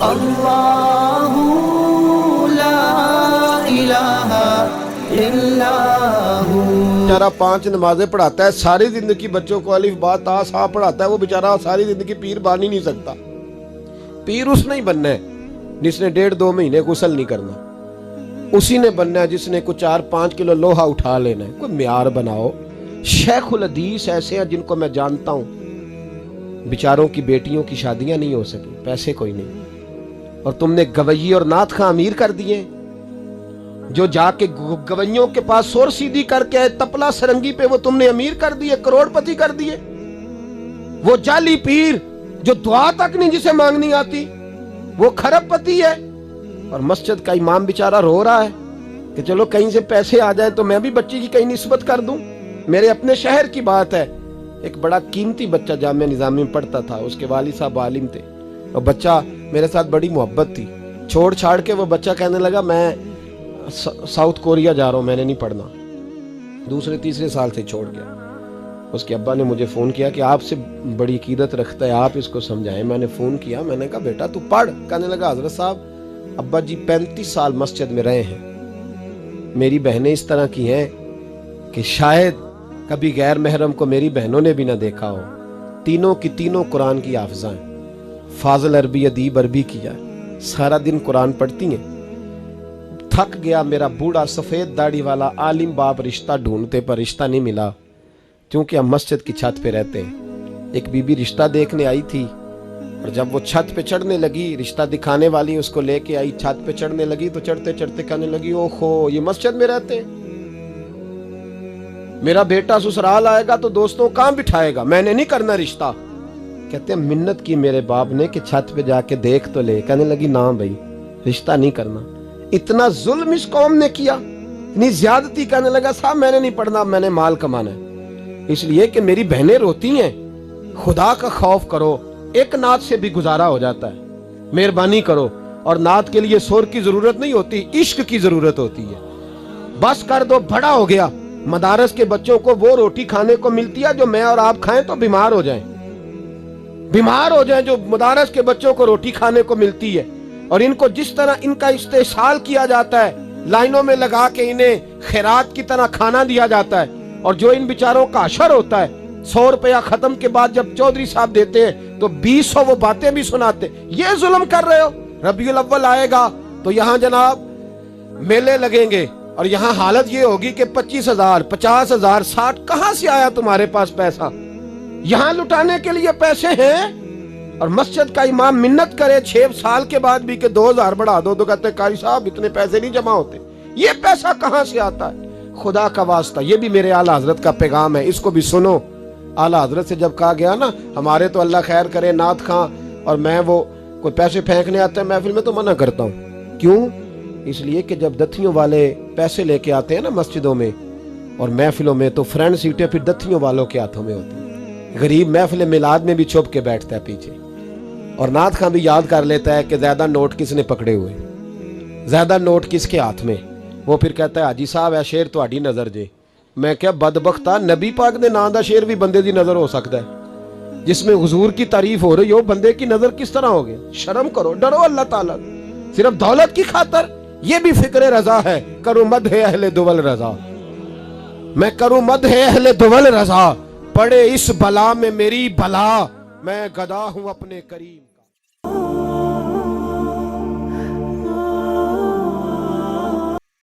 اللہ لا الہ الا ہو۔ بیچارہ 5 نمازیں پڑھاتا ہے، ساری زندگی بچوں کو الف با تا سا پڑھاتا ہے، وہ بیچارہ ساری زندگی پیر بن ہی نہیں سکتا۔ پیر اس نے ہی بننا ہے جس نے 1.5-2 مہینے غسل نہیں کرنا، اسی نے بننا ہے جس نے کوئی 4-5 کلو لوہا اٹھا لینا ہے۔ کوئی معیار بناؤ۔ شیخ الحدیث ایسے ہیں جن کو میں جانتا ہوں، بیچاروں کی بیٹیوں کی شادیاں نہیں ہو سکی، پیسے کوئی نہیں، اور تم نے گوئی اور نعت خواں امیر کر دیے، جو جا کے گوئیوں کے پاس سور سیدھی کر کے تپلا سرنگی پہ وہ تم نے امیر کر دیے، کروڑ پتی کر دیے۔ وہ جعلی پیر جو دعا تک نہیں جسے مانگنی آتی، وہ کھرب پتی ہے۔ اور مسجد کا امام بیچارہ رو رہا ہے کہ چلو کہیں سے پیسے آ جائیں تو میں بھی بچی کی کہیں نسبت کر دوں۔ میرے اپنے شہر کی بات ہے، ایک بڑا قیمتی بچہ جامعہ نظامی میں پڑھتا تھا، اس کے والد صاحب عالم تھے، اور بچہ میرے ساتھ بڑی محبت تھی۔ چھوڑ چھاڑ کے وہ بچہ کہنے لگا میں ساؤتھ کوریا جا رہا ہوں، میں نے نہیں پڑھنا۔ 2-3 سال سے چھوڑ گیا۔ اس کے ابا نے مجھے فون کیا کہ آپ سے بڑی عقیدت رکھتا ہے، آپ اس کو سمجھائیں۔ میں نے فون کیا، میں نے کہا بیٹا تو پڑھ۔ کہنے لگا حضرت صاحب ابا جی 35 سال مسجد میں رہے ہیں، میری بہنیں اس طرح کی ہیں کہ شاید کبھی غیر محرم کو میری بہنوں نے بھی نہ دیکھا ہو، تینوں کی تینوں قرآن کی حافظہ ہیں، فاضل عربی ادیب عربی کیا ہے، سارا دن قرآن پڑھتی ہیں۔ تھک گیا میرا بوڑھا سفید داڑھی والا عالم باپ رشتہ ڈھونڈتے پر رشتہ نہیں ملا، کیونکہ ہم مسجد کی چھت پہ رہتے ہیں۔ ایک بی بی رشتہ دیکھنے آئی تھی، اور جب وہ چھت پہ چڑھنے لگی، رشتہ دکھانے والی اس کو لے کے آئی، چھت پہ چڑھنے لگی تو چڑھتے چڑھتے کہنے لگی اوہو یہ مسجد میں رہتے ہیں، میرا بیٹا سسرال آئے گا تو دوستوں کہاں بٹھائے گا، میں نے نہیں کرنا رشتہ۔ کہتے ہیں منت کی میرے باپ نے کہ چھت پہ جا کے دیکھ تو لے۔ کہنے لگی نا بھائی رشتہ نہیں کرنا۔ اتنا ظلم اس قوم نے کیا، اتنی زیادتی۔ کہنے لگا صاحب میں نے نہیں پڑھنا، میں نے مال کمانا ہے، اس لیے کہ میری بہنیں روتی ہیں۔ خدا کا خوف کرو، ایک نعت سے بھی گزارا ہو جاتا ہے، مہربانی کرو۔ اور نعت کے لیے سور کی ضرورت نہیں ہوتی، عشق کی ضرورت ہوتی ہے۔ بس کر دو، بڑا ہو گیا۔ مدارس کے بچوں کو وہ روٹی کھانے کو ملتی ہے جو میں اور آپ کھائیں تو بیمار ہو جائیں، بیمار ہو جائیں، جو مدارس کے بچوں کو روٹی کھانے کو ملتی ہے۔ اور ان کو جس طرح ان کا استحصال کیا جاتا ہے، لائنوں میں لگا کے انہیں خیرات کی طرح کھانا دیا جاتا ہے، اور جو ان بیچاروں کا عشر ہوتا ہے، 100 روپیہ ختم کے بعد جب چودھری صاحب دیتے ہیں تو 200 وہ باتیں بھی سناتے۔ یہ ظلم کر رہے ہو۔ ربیع الاول آئے گا تو یہاں جناب میلے لگیں گے، اور یہاں حالت یہ ہوگی کہ 25,000 50,000 60 کہاں سے آیا تمہارے پاس پیسہ؟ یہاں لٹانے کے لیے پیسے ہیں۔ اور مسجد کا امام منت کرے 6 سال کے بعد بھی کہ 2,000 بڑھا دو، تو کہتے قاری صاحب اتنے پیسے نہیں جمع ہوتے۔ یہ پیسہ کہاں سے آتا ہے؟ خدا کا واسطہ، یہ بھی میرے اعلیٰ حضرت کا پیغام ہے، اس کو بھی سنو۔ اعلیٰ حضرت سے جب کہا گیا نا ہمارے تو اللہ خیر کرے نعت خاں اور میں وہ کوئی پیسے پھینکنے آتے ہیں محفل میں تو منع کرتا ہوں۔ کیوں؟ اس لیے کہ جب دتھیوں والے پیسے لے کے آتے ہیں نا مسجدوں میں اور محفلوں میں، تو فرنٹ سیٹیں پھر دتھیوں والوں کے ہاتھوں میں ہوتی ہیں۔ غریب محفل میلاد میں بھی چھپ کے بیٹھتا ہے پیچھے، اور نعت خاں بھی یاد کر لیتا ہے کہ زیادہ نوٹ کس نے پکڑے ہوئے، زیادہ نوٹ کس کے ہاتھ میں۔ وہ پھر کہتا ہے حاجی صاحب اے شیر تہاڈی نظر جے۔ میں کیا بدبختہ، نبی پاک دے نام دا شیر بھی بندے دی نظر ہو سکتا ہے، جس میں حضور کی تعریف ہو رہی ہو، بندے کی نظر کس طرح ہو گیا؟ شرم کرو، ڈرو اللہ تعالیٰ۔ صرف دولت کی خاطر یہ بھی فکر رضا ہے، کروں مدح اہل دول رضا، میں کروں مدح اہل دول رضا، پڑے اس بلا میں میری بلا، میں گدا ہوں اپنے کریم۔